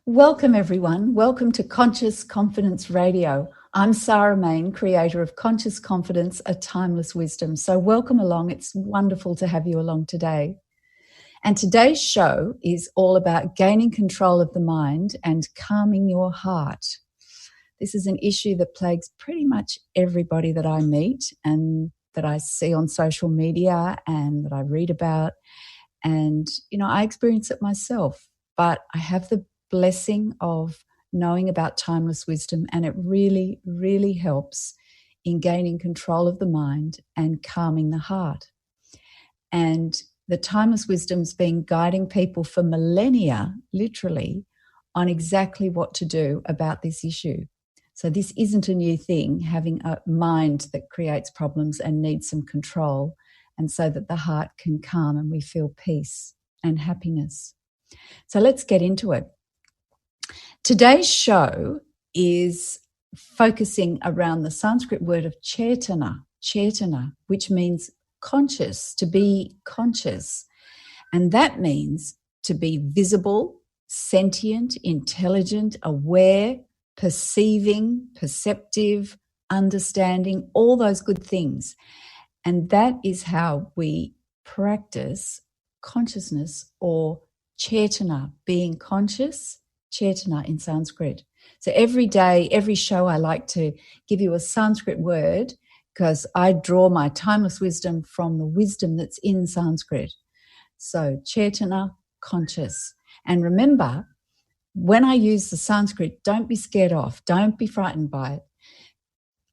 Welcome, everyone. Welcome to Conscious Confidence Radio. I'm Sarah Main, creator of Conscious Confidence, A Timeless Wisdom. So welcome along. It's wonderful to have you along today. And today's show is all about gaining control of the mind and calming your heart. This is an issue that plagues pretty much everybody that I meet and that I see on social media and that I read about. And, I experience it myself, but I have the blessing of knowing about timeless wisdom, and it really, really helps in gaining control of the mind and calming the heart. And the timeless wisdom's been guiding people for millennia, literally, on exactly what to do about this issue. So this isn't a new thing, having a mind that creates problems and needs some control, and so that the heart can calm and we feel peace and happiness. So let's get into it. Today's show is focusing around the Sanskrit word of chetana, which means conscious, to be conscious. And that means to be visible, sentient, intelligent, aware, perceiving, perceptive, understanding, all those good things. And that is how we practice consciousness, or chetana, being conscious, chetana in Sanskrit. So every day, every show, I like to give you a Sanskrit word because I draw my timeless wisdom from the wisdom that's in Sanskrit. So chetana, conscious. And remember, when I use the Sanskrit, don't be scared off. Don't be frightened by it.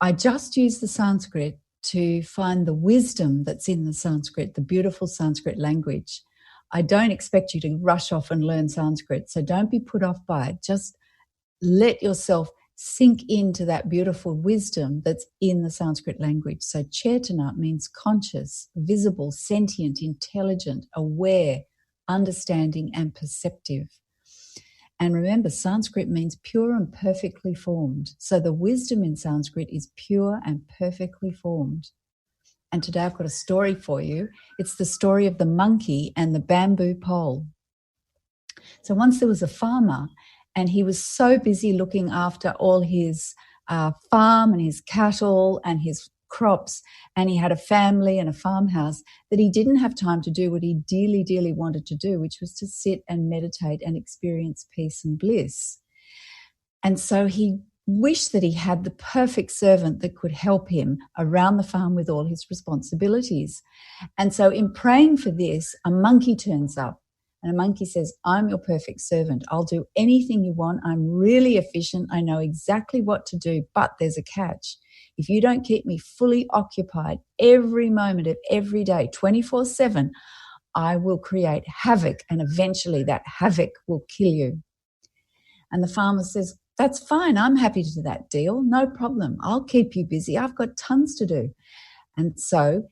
I just use the Sanskrit to find the wisdom that's in the Sanskrit, the beautiful Sanskrit language. I don't expect you to rush off and learn Sanskrit, so don't be put off by it. Just let yourself sink into that beautiful wisdom that's in the Sanskrit language. So chetana means conscious, visible, sentient, intelligent, aware, understanding, and perceptive. And remember, Sanskrit means pure and perfectly formed. So the wisdom in Sanskrit is pure and perfectly formed. And today I've got a story for you. It's the story of the monkey and the bamboo pole. So once there was a farmer, and he was so busy looking after all his farm and his cattle and his crops, and he had a family and a farmhouse, that he didn't have time to do what he dearly, dearly wanted to do, which was to sit and meditate and experience peace and bliss. And so he wished that he had the perfect servant that could help him around the farm with all his responsibilities. And so in praying for this, a monkey turns up, and a monkey says, I'm your perfect servant. I'll do anything you want. I'm really efficient. I know exactly what to do, but there's a catch. If you don't keep me fully occupied every moment of every day, 24/7, I will create havoc, and eventually that havoc will kill you. And the farmer says, that's fine. I'm happy to do that deal. No problem. I'll keep you busy. I've got tons to do. And so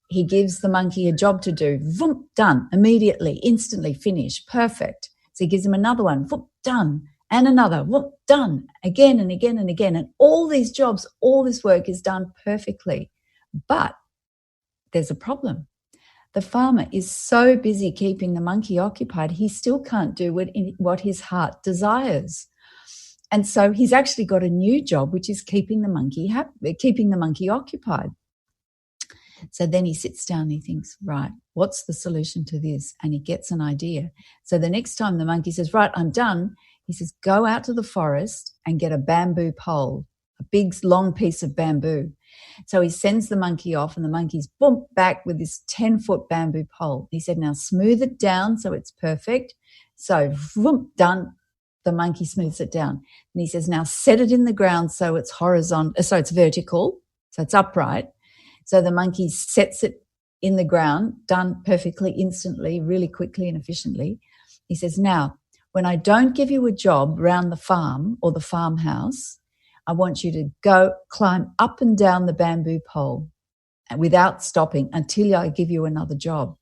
he gives the monkey a job to do. Voom, done. Immediately, instantly, finished. Perfect. So he gives him another one. Voom, done. And another. Voom, done. Again and again and again. And all these jobs, all this work is done perfectly. But there's a problem. The farmer is so busy keeping the monkey occupied, he still can't do what his heart desires. And so he's actually got a new job, which is keeping the monkey occupied. So then he sits down and he thinks, right, what's the solution to this? And he gets an idea. So the next time the monkey says, right, I'm done, he says, go out to the forest and get a bamboo pole, a big long piece of bamboo. So he sends the monkey off, and the monkey's boom back with this 10-foot bamboo pole. He said, now smooth it down so it's perfect. So boom, done. The monkey smooths it down. And he says, now set it in the ground so it's horizontal, so it's vertical, so it's upright. So the monkey sets it in the ground, done perfectly, instantly, really quickly and efficiently. He says, now, when I don't give you a job around the farm or the farmhouse, I want you to go climb up and down the bamboo pole without stopping until I give you another job.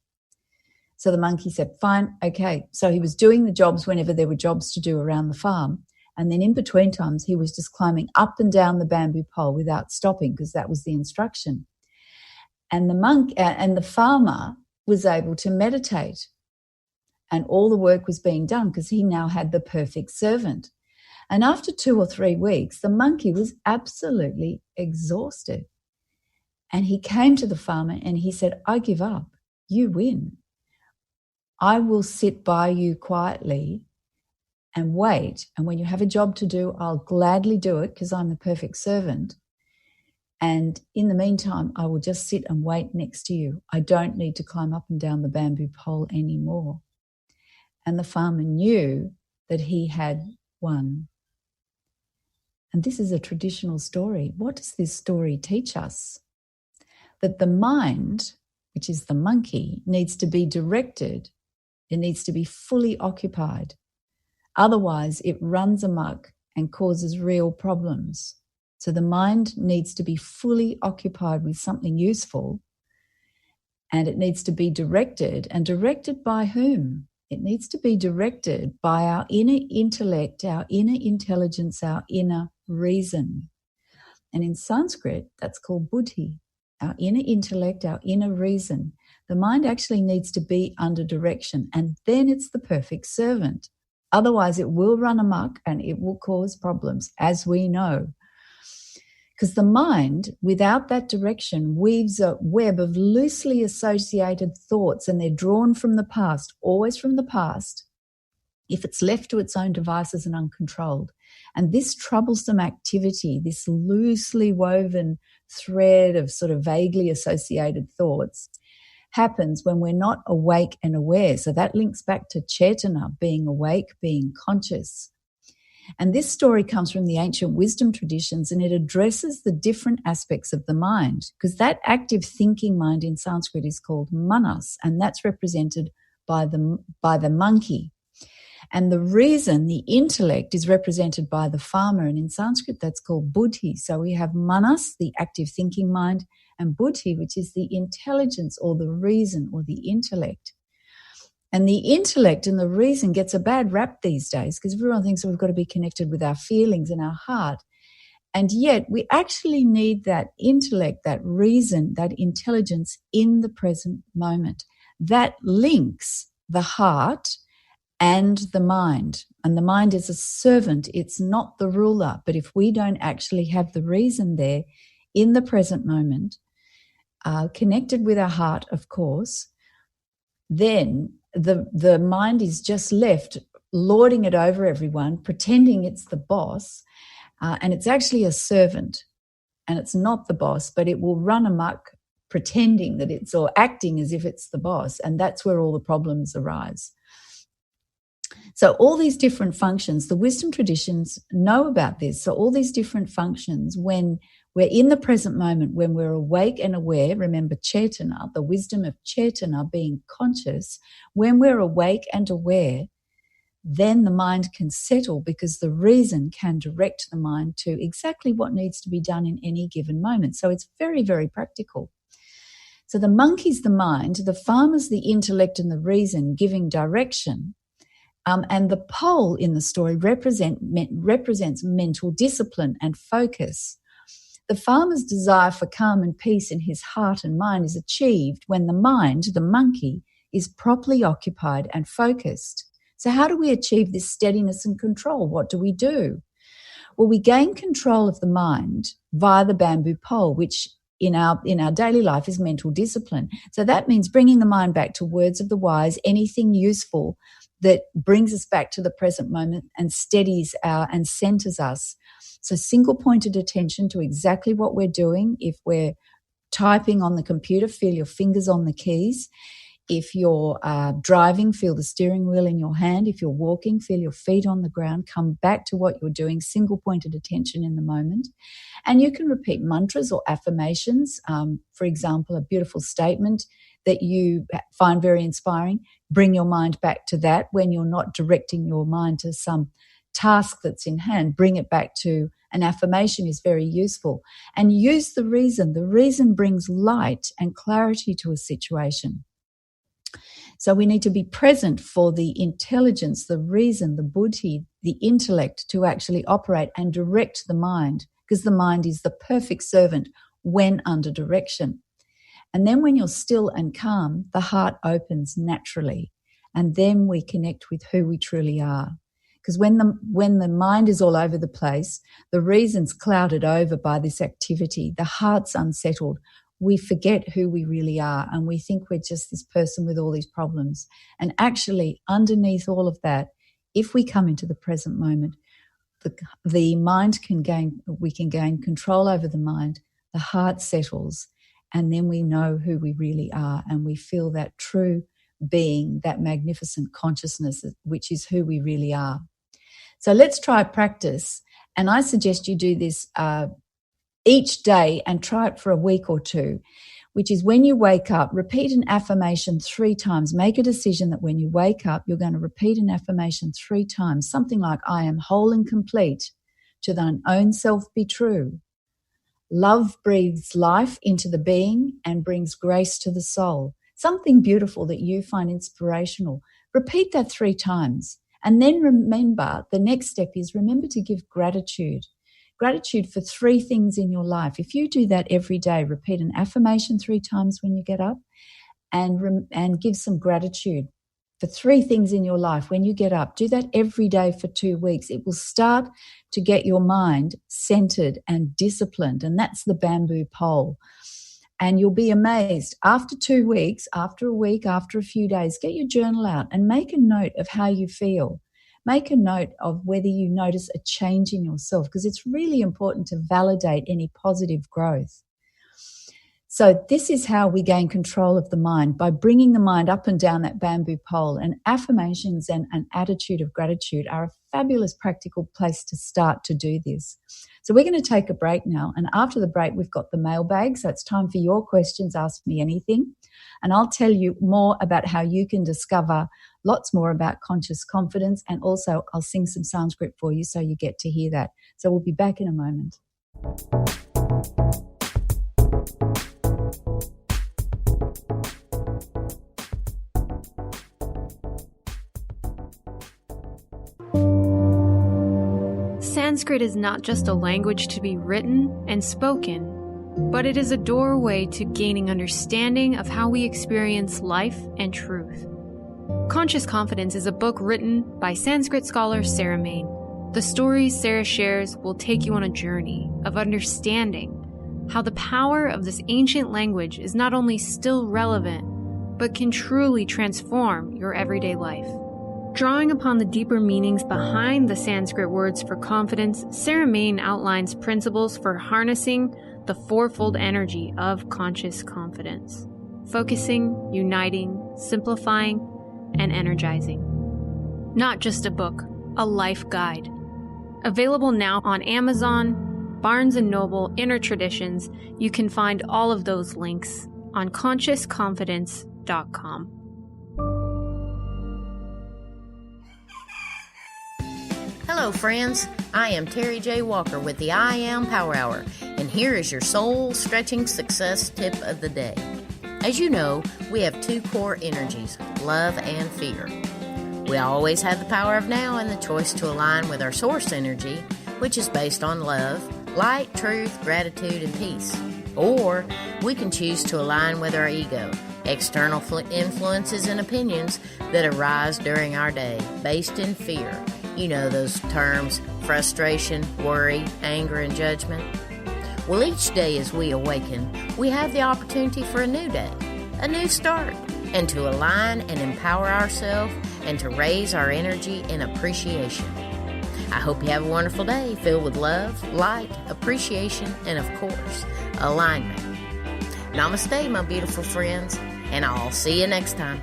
So the monkey said, fine, okay. So he was doing the jobs whenever there were jobs to do around the farm. And then in between times, he was just climbing up and down the bamboo pole without stopping, because that was the instruction. And the farmer was able to meditate. and all the work was being done because he now had the perfect servant. And after 2 or 3 weeks, the monkey was absolutely exhausted. And he came to the farmer and he said, I give up. You win. I will sit by you quietly and wait. And when you have a job to do, I'll gladly do it because I'm the perfect servant. And in the meantime, I will just sit and wait next to you. I don't need to climb up and down the bamboo pole anymore. And the farmer knew that he had won. And this is a traditional story. What does this story teach us? That the mind, which is the monkey, needs to be directed. It needs to be fully occupied. Otherwise, it runs amok and causes real problems. So the mind needs to be fully occupied with something useful, and it needs to be directed. And directed by whom? It needs to be directed by our inner intellect, our inner intelligence, our inner reason. And in Sanskrit, that's called buddhi, our inner intellect, our inner reason. The mind actually needs to be under direction, and then it's the perfect servant. Otherwise, it will run amok and it will cause problems, as we know. Because the mind, without that direction, weaves a web of loosely associated thoughts, and they're drawn from the past, always from the past, if it's left to its own devices and uncontrolled. And this troublesome activity, this loosely woven thread of sort of vaguely associated thoughts, happens when we're not awake and aware. So that links back to chetana, being awake, being conscious. And this story comes from the ancient wisdom traditions, and it addresses the different aspects of the mind, because that active thinking mind in Sanskrit is called manas, and that's represented by the monkey. And the reason, the intellect, is represented by the farmer, and in Sanskrit that's called buddhi. So we have manas, the active thinking mind, and buddhi, which is the intelligence or the reason or the intellect. And the intellect and the reason gets a bad rap these days because everyone thinks we've got to be connected with our feelings and our heart. And yet we actually need that intellect, that reason, that intelligence in the present moment. That links the heart and the mind. And the mind is a servant. It's not the ruler. But if we don't actually have the reason there in the present moment, connected with our heart, of course, then the mind is just left lording it over everyone, pretending it's the boss, and it's actually a servant, and it's not the boss, but it will run amok pretending that it's, or acting as if it's the boss, and that's where all the problems arise. So all these different functions, the wisdom traditions know about this. So all these different functions, when we're in the present moment, when we're awake and aware, remember chetana, the wisdom of chetana, being conscious, when we're awake and aware, then the mind can settle because the reason can direct the mind to exactly what needs to be done in any given moment. So it's very, very practical. So the monkey's the mind, the farmer's the intellect and the reason giving direction. And the pole in the story represents mental discipline and focus. The farmer's desire for calm and peace in his heart and mind is achieved when the mind, the monkey, is properly occupied and focused. So how do we achieve this steadiness and control? What do we do? Well, we gain control of the mind via the bamboo pole, which in our daily life is mental discipline. So that means bringing the mind back to words of the wise, anything useful that brings us back to the present moment and steadies and centers us. So single-pointed attention to exactly what we're doing. If we're typing on the computer, feel your fingers on the keys. If you're driving, feel the steering wheel in your hand. If you're walking, feel your feet on the ground. Come back to what you're doing, single-pointed attention in the moment. And you can repeat mantras or affirmations. For example, a beautiful statement that you find very inspiring. Bring your mind back to that when you're not directing your mind to some task that's in hand. Bring it back to an affirmation is very useful. And use the reason. The reason brings light and clarity to a situation. So we need to be present for the intelligence, the reason, the buddhi, the intellect to actually operate and direct the mind, because the mind is the perfect servant when under direction. And then when you're still and calm, the heart opens naturally. And then we connect with who we truly are. Because when the mind is all over the place, the reason's clouded over by this activity, the heart's unsettled, we forget who we really are and we think we're just this person with all these problems. And actually, underneath all of that, if we come into the present moment, the mind we can gain control over the mind, the heart settles, and then we know who we really are and we feel that true being, that magnificent consciousness, which is who we really are. So let's try practice. And I suggest you do this each day and try it for a week or two, which is when you wake up, repeat an affirmation 3 times. Make a decision that when you wake up, you're going to repeat an affirmation 3 times, something like, I am whole and complete, to thine own self be true. Love breathes life into the being and brings grace to the soul. Something beautiful that you find inspirational. Repeat that 3 times. And then remember, the next step is remember to give gratitude. Gratitude for 3 things in your life. If you do that every day, repeat an affirmation 3 times when you get up and give some gratitude for 3 things in your life when you get up. Do that every day for 2 weeks. It will start to get your mind centered and disciplined, and that's the bamboo pole. And you'll be amazed. After 2 weeks, after a week, after a few days, get your journal out and make a note of how you feel. Make a note of whether you notice a change in yourself, because it's really important to validate any positive growth. So this is how we gain control of the mind, by bringing the mind up and down that bamboo pole. And affirmations and an attitude of gratitude are a fabulous practical place to start to do this. So we're going to take a break now. And after the break, we've got the mailbag. So it's time for your questions. Ask me anything. And I'll tell you more about how you can discover lots more about conscious confidence. And also I'll sing some Sanskrit for you so you get to hear that. So we'll be back in a moment. Sanskrit is not just a language to be written and spoken, but it is a doorway to gaining understanding of how we experience life and truth. Conscious Confidence is a book written by Sanskrit scholar Sarah Main. The stories Sarah shares will take you on a journey of understanding how the power of this ancient language is not only still relevant, but can truly transform your everyday life. Drawing upon the deeper meanings behind the Sanskrit words for confidence, Sarah Main outlines principles for harnessing the fourfold energy of conscious confidence: focusing, uniting, simplifying, and energizing. Not just a book, a life guide. Available now on Amazon, Barnes & Noble, Inner Traditions. You can find all of those links on consciousconfidence.com. Hello friends, I am Terry J. Walker with the I Am Power Hour, and here is your soul-stretching success tip of the day. As you know, we have 2 core energies, love and fear. We always have the power of now and the choice to align with our source energy, which is based on love, light, truth, gratitude, and peace. Or we can choose to align with our ego, external influences and opinions that arise during our day, based in fear. You know those terms, frustration, worry, anger, and judgment. Well, each day as we awaken, we have the opportunity for a new day, a new start, and to align and empower ourselves and to raise our energy in appreciation. I hope you have a wonderful day filled with love, light, appreciation, and of course, alignment. Namaste, my beautiful friends, and I'll see you next time.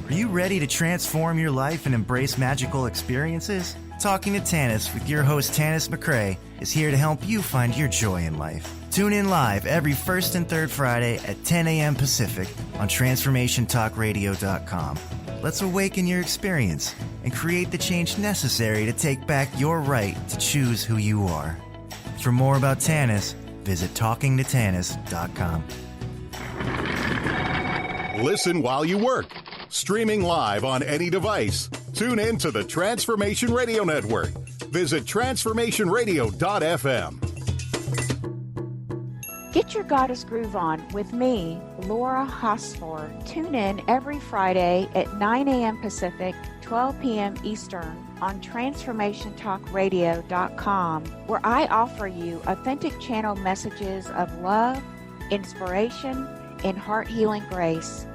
Are you ready to transform your life and embrace magical experiences? Talking to Tanis with your host Tanis McCrae is here to help you find your joy in life. Tune in live every first and third Friday at 10 a.m. Pacific on TransformationTalkRadio.com. Let's awaken your experience and create the change necessary to take back your right to choose who you are. For more about Tanis, visit TalkingToTanis.com. Listen while you work. Streaming live on any device. Tune in to the Transformation Radio Network. Visit transformationradio.fm. Get your Goddess Groove on with me, Laura Hosford. Tune in every Friday at 9 a.m. Pacific, 12 p.m. Eastern on TransformationTalkRadio.com, where I offer you authentic channel messages of love, inspiration, and heart-healing grace.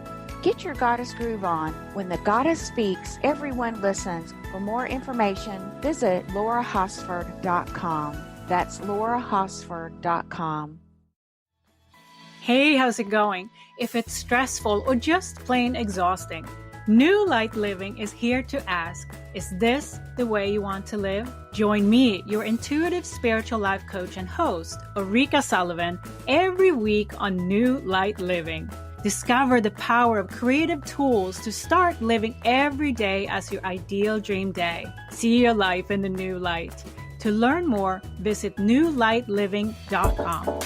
Get your Goddess Groove on. When the Goddess speaks, everyone listens. For more information, visit LauraHosford.com. That's LauraHosford.com. Hey, how's it going? If it's stressful or just plain exhausting, New Light Living is here to ask, is this the way you want to live? Join me, your intuitive spiritual life coach and host, Ulrika Sullivan, every week on New Light Living. Discover the power of creative tools to start living every day as your ideal dream day. See your life in the new light. To learn more, visit newlightliving.com.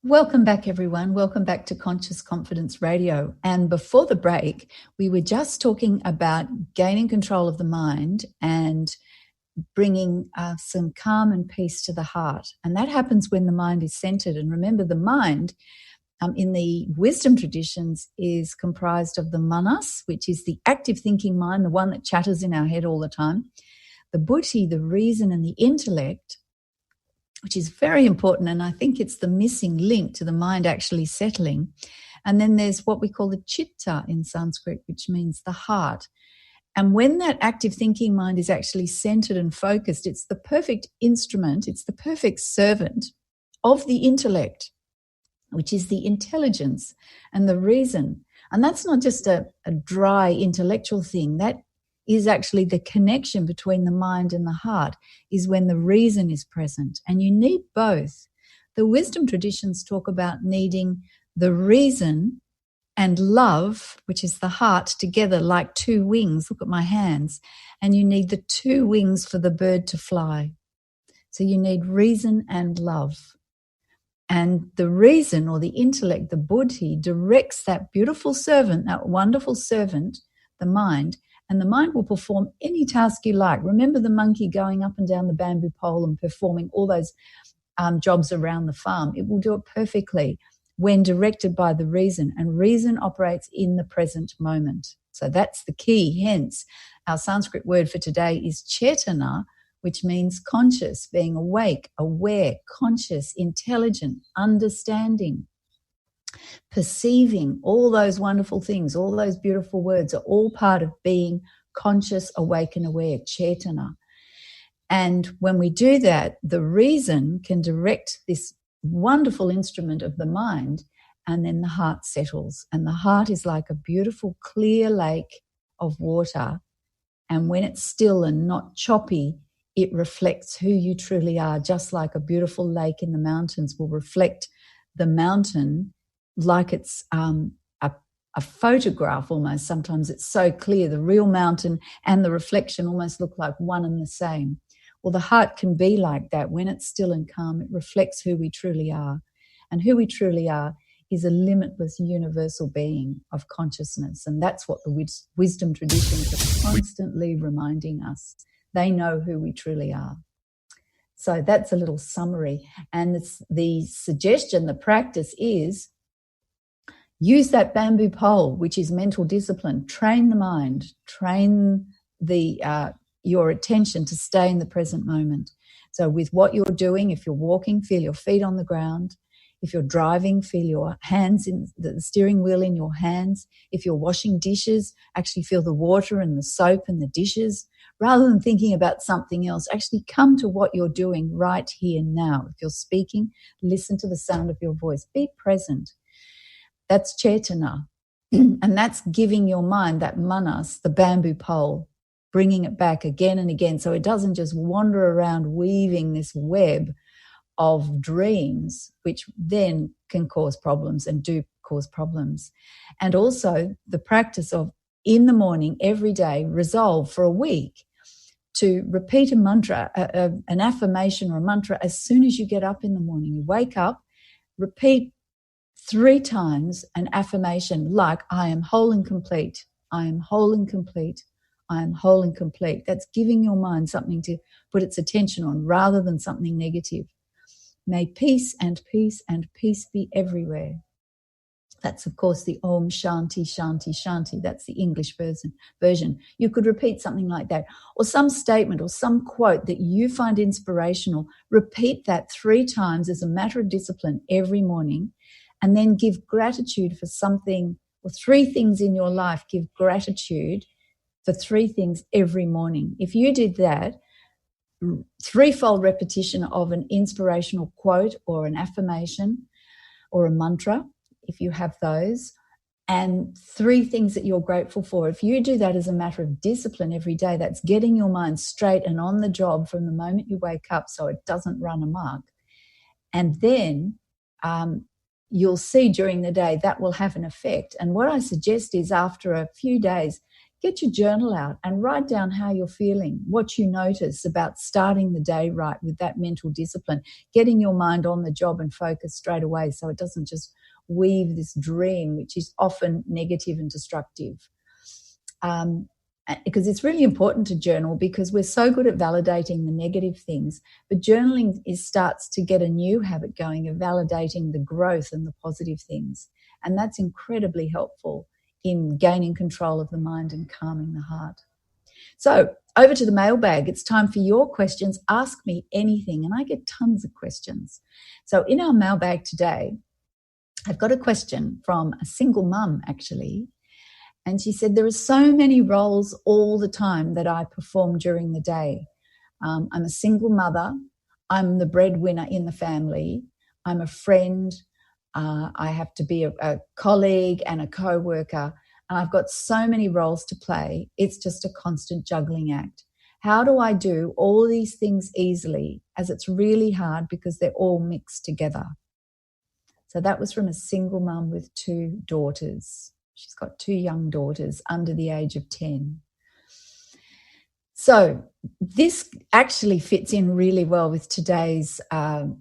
Welcome back, everyone. Welcome back to Conscious Confidence Radio. And before the break, we were just talking about gaining control of the mind and bringing some calm and peace to the heart. And that happens when the mind is centered. And remember, the mind in the wisdom traditions is comprised of the manas, which is the active thinking mind, the one that chatters in our head all the time, the buddhi, the reason, and the intellect, which is very important, and I think it's the missing link to the mind actually settling. And then there's what we call the chitta in Sanskrit, which means the heart. And when that active thinking mind is actually centered and focused, it's the perfect instrument, it's the perfect servant of the intellect, which is the intelligence and the reason. And that's not just a dry intellectual thing. That is actually the connection between the mind and the heart, is when the reason is present. And you need both. The wisdom traditions talk about needing the reason and love, which is the heart, together like two wings. Look at my hands. And you need the two wings for the bird to fly. So you need reason and love. And the reason, or the intellect, the buddhi, directs that beautiful servant, that wonderful servant, the mind, and the mind will perform any task you like. Remember the monkey going up and down the bamboo pole and performing all those jobs around the farm. It will do it perfectly when directed by the reason, and reason operates in the present moment. So that's the key. Hence, our Sanskrit word for today is chetana, which means conscious, being awake, aware, conscious, intelligent, understanding, perceiving. All those wonderful things, all those beautiful words are all part of being conscious, awake and aware, chetana. And when we do that, the reason can direct this wonderful instrument of the mind, and then the heart settles. And the heart is like a beautiful clear lake of water. And when it's still and not choppy, it reflects who you truly are, just like a beautiful lake in the mountains will reflect the mountain like it's a photograph almost. Sometimes it's so clear. The real mountain and the reflection almost look like one and the same. Well, the heart can be like that. When it's still and calm, it reflects who we truly are. And who we truly are is a limitless universal being of consciousness. And that's what the wisdom traditions are constantly reminding us. They know who we truly are. So that's a little summary. And the suggestion, the practice is use that bamboo pole, which is mental discipline. Train the mind, train your attention to stay in the present moment. So with what you're doing, if you're walking, feel your feet on the ground. If you're driving, feel your hands in the steering wheel in your hands. If you're washing dishes, actually feel the water and the soap and the dishes. Rather than thinking about something else, actually come to what you're doing right here now. If you're speaking, listen to the sound of your voice. Be present. That's chetana. And that's giving your mind, that manas, the bamboo pole, bringing it back again and again so it doesn't just wander around weaving this web of dreams, which then can cause problems and do cause problems. And also the practice of, in the morning, every day, resolve for a week to repeat a mantra, an affirmation or a mantra as soon as you get up in the morning. You wake up, repeat 3 times an affirmation like, I am whole and complete. I am whole and complete. I am whole and complete. That's giving your mind something to put its attention on rather than something negative. May peace and peace and peace be everywhere. That's, of course, the Om Shanti Shanti Shanti. That's the English version. You could repeat something like that, or some statement or some quote that you find inspirational. Repeat that 3 times as a matter of discipline every morning, and then give gratitude for something or 3 things in your life. Give gratitude for 3 things every morning. If you did that, 3-fold repetition of an inspirational quote or an affirmation or a mantra, if you have those, and 3 things that you're grateful for. If you do that as a matter of discipline every day, that's getting your mind straight and on the job from the moment you wake up so it doesn't run amok. And then you'll see during the day that will have an effect. And what I suggest is after a few days, get your journal out and write down how you're feeling, what you notice about starting the day right with that mental discipline, getting your mind on the job and focus straight away so it doesn't just weave this dream, which is often negative and destructive. Because it's really important to journal, because we're so good at validating the negative things, but journaling starts to get a new habit going of validating the growth and the positive things. And that's incredibly helpful in gaining control of the mind and calming the heart. So over to the mailbag. It's time for your questions. Ask me anything, and I get tons of questions. So in our mailbag today, I've got a question from a single mum, actually. And she said, there are so many roles all the time that I perform during the day. I'm a single mother. I'm the breadwinner in the family. I'm a friend. I have to be a colleague and a co-worker. And I've got so many roles to play. It's just a constant juggling act. How do I do all these things easily, as it's really hard because they're all mixed together? So that was from a single mum with 2 daughters. She's got 2 young daughters under the age of 10. So this actually fits in really well with today's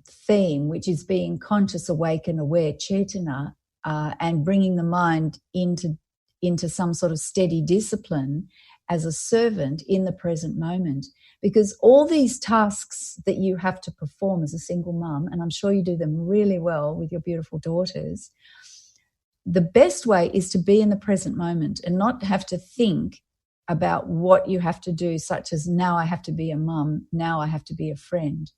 theme, which is being conscious, awake and aware, chetana, and bringing the mind into some sort of steady discipline as a servant in the present moment. Because all these tasks that you have to perform as a single mum, and I'm sure you do them really well with your beautiful daughters, the best way is to be in the present moment and not have to think about what you have to do, such as now I have to be a mum, now I have to be a friend.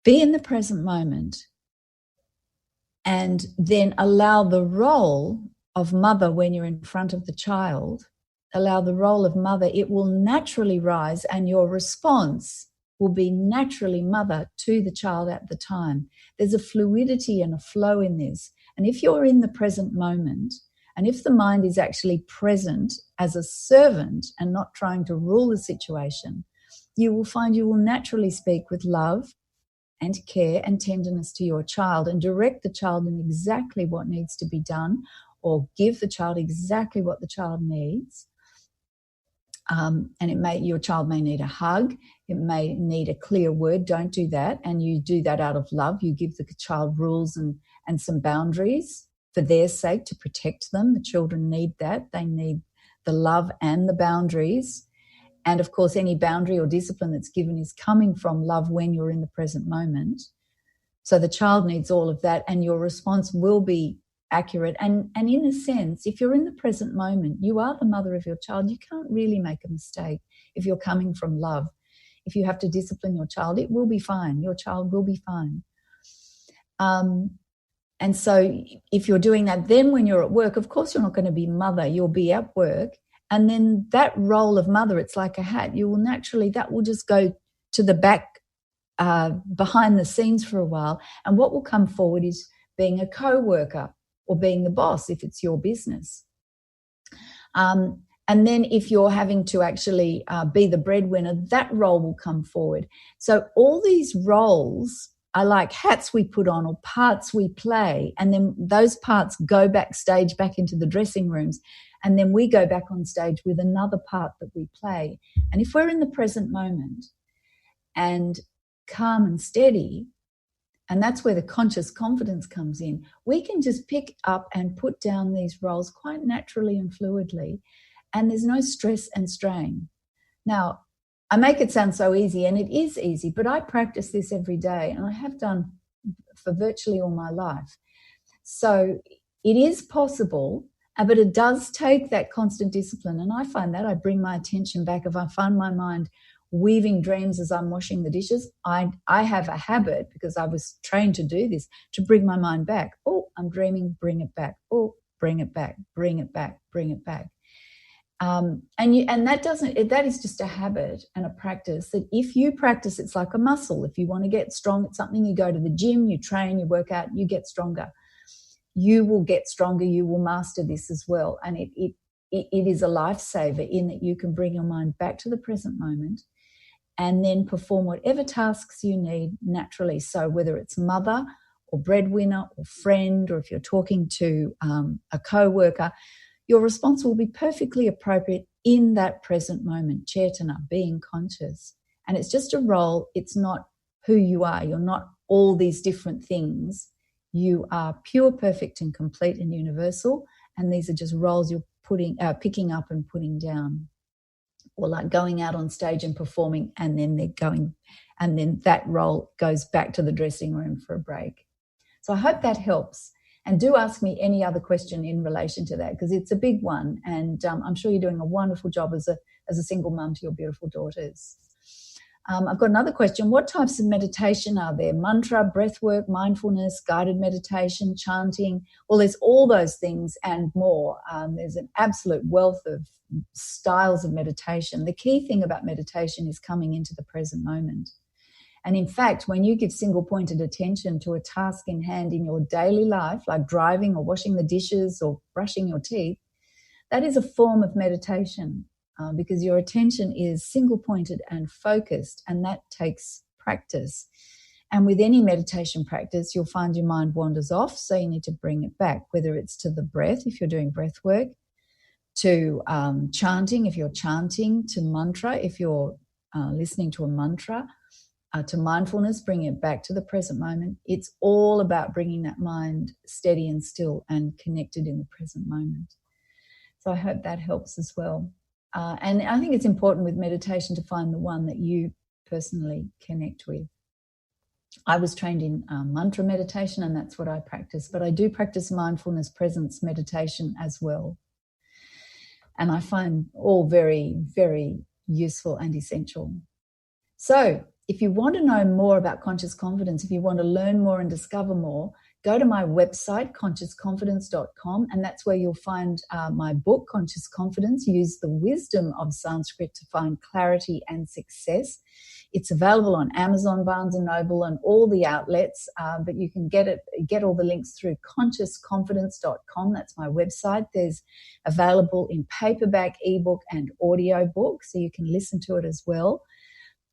Be in the present moment and then allow the role of mother when you're in front of the child, allow the role of mother, it will naturally rise and your response will be naturally mother to the child at the time. There's a fluidity and a flow in this. And if you're in the present moment, and if the mind is actually present as a servant and not trying to rule the situation, you will find you will naturally speak with love and care and tenderness to your child and direct the child in exactly what needs to be done, or give the child exactly what the child needs. And your child may need a hug. It may need a clear word. Don't do that. And you do that out of love. You give the child rules and some boundaries for their sake to protect them. The children need that. They need the love and the boundaries. And of course, any boundary or discipline that's given is coming from love when you're in the present moment. So the child needs all of that, and your response will be accurate. And in a sense, if you're in the present moment, you are the mother of your child. You can't really make a mistake if you're coming from love. If you have to discipline your child, it will be fine. Your child will be fine. And so if you're doing that, then when you're at work, of course you're not going to be mother. You'll be at work. And then that role of mother, it's like a hat. You will naturally, that will just go to the back, behind the scenes for a while. And what will come forward is being a co-worker, or being the boss if it's your business. And then if you're having to actually be the breadwinner, that role will come forward. So all these roles are like hats we put on or parts we play, and then those parts go backstage back into the dressing rooms, and then we go back on stage with another part that we play. And if we're in the present moment and calm and steady, And that's where the conscious confidence comes in. We can just pick up and put down these roles quite naturally and fluidly, and there's no stress and strain. Now, I make it sound so easy, and it is easy, but I practice this every day, and I have done for virtually all my life. So it is possible, but it does take that constant discipline. And I find that I bring my attention back. If I find my mind weaving dreams as I'm washing the dishes, I have a habit, because I was trained to do this, to bring my mind back. Oh, I'm dreaming, bring it back. Oh, bring it back, bring it back, bring it back. And that is just a habit and a practice that if you practice, it's like a muscle. If you want to get strong at something, you go to the gym, you train, you work out, you get stronger. You will get stronger. You will master this as well. And it is a lifesaver in that you can bring your mind back to the present moment and then perform whatever tasks you need naturally. So whether it's mother or breadwinner or friend, or if you're talking to a co-worker, your response will be perfectly appropriate in that present moment. Chetana, being conscious. And it's just a role. It's not who you are. You're not all these different things. You are pure, perfect, and complete and universal. And these are just roles you're picking up and putting down. Or like going out on stage and performing, and then that role goes back to the dressing room for a break. So I hope that helps. And do ask me any other question in relation to that, because it's a big one. And I'm sure you're doing a wonderful job as a single mum to your beautiful daughters. I've got another question. What types of meditation are there? Mantra, breathwork, mindfulness, guided meditation, chanting? Well, there's all those things and more. There's an absolute wealth of styles of meditation. The key thing about meditation is coming into the present moment. And in fact, when you give single-pointed attention to a task in hand in your daily life, like driving or washing the dishes or brushing your teeth, that is a form of meditation because your attention is single-pointed and focused, and that takes practice. And with any meditation practice, you'll find your mind wanders off, so you need to bring it back, whether it's to the breath, if you're doing breath work, to chanting, if you're chanting, to mantra, if you're listening to a mantra, to mindfulness, bring it back to the present moment. It's all about bringing that mind steady and still and connected in the present moment. So I hope that helps as well. And I think it's important with meditation to find the one that you personally connect with. I was trained in mantra meditation, and that's what I practice, but I do practice mindfulness presence meditation as well. And I find all very, very useful and essential. So if you want to know more about conscious confidence, if you want to learn more and discover more, go to my website, consciousconfidence.com, and that's where you'll find my book, Conscious Confidence, Use the Wisdom of Sanskrit to Find Clarity and Success. It's available on Amazon, Barnes & Noble, and all the outlets, but you can get all the links through consciousconfidence.com. That's my website. There's available in paperback, ebook, and audio book, so you can listen to it as well.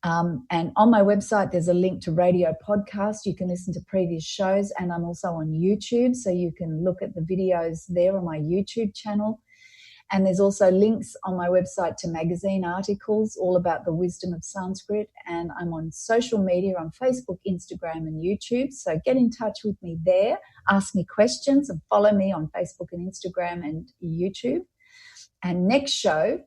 And on my website, there's a link to radio podcast. You can listen to previous shows, and I'm also on YouTube, so you can look at the videos there on my YouTube channel. And there's also links on my website to magazine articles all about the wisdom of Sanskrit. And I'm on social media on Facebook, Instagram, and YouTube. So get in touch with me there. Ask me questions and follow me on Facebook and Instagram and YouTube. And next show,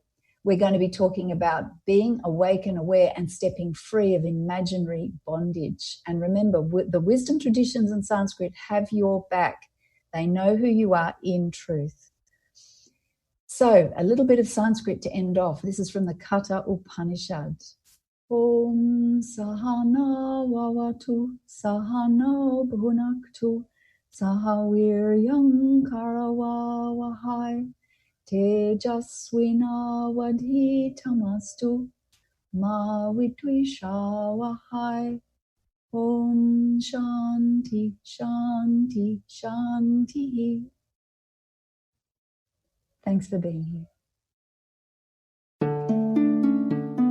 we're going to be talking about being awake and aware and stepping free of imaginary bondage. And remember, the wisdom traditions in Sanskrit have your back. They know who you are in truth. So a little bit of Sanskrit to end off. This is from the Katha Upanishad. Om Sahana Vavatu Sahano Bhunaktu Sahaviryam Karavavahai Tejasvinavadhitamastu Ma Vidvishavahai. Om Shanti Shanti Shanti. Thanks for being here.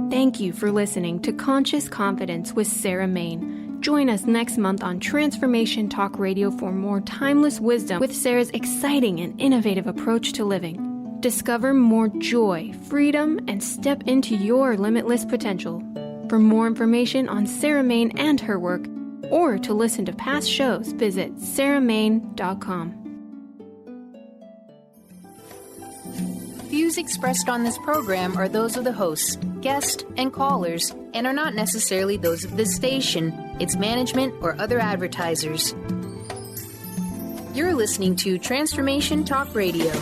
Thank you for listening to Conscious Confidence with Sarah Main. Join us next month on Transformation Talk Radio for more timeless wisdom with Sarah's exciting and innovative approach to living. Discover more joy, freedom, and step into your limitless potential. For more information on Sarah Main and her work, Or to listen to past shows, visit sarahmain.com. Views expressed on this program are those of the hosts, guests, and callers, and are not necessarily those of this station, its management, or other advertisers. You're listening to Transformation Talk Radio.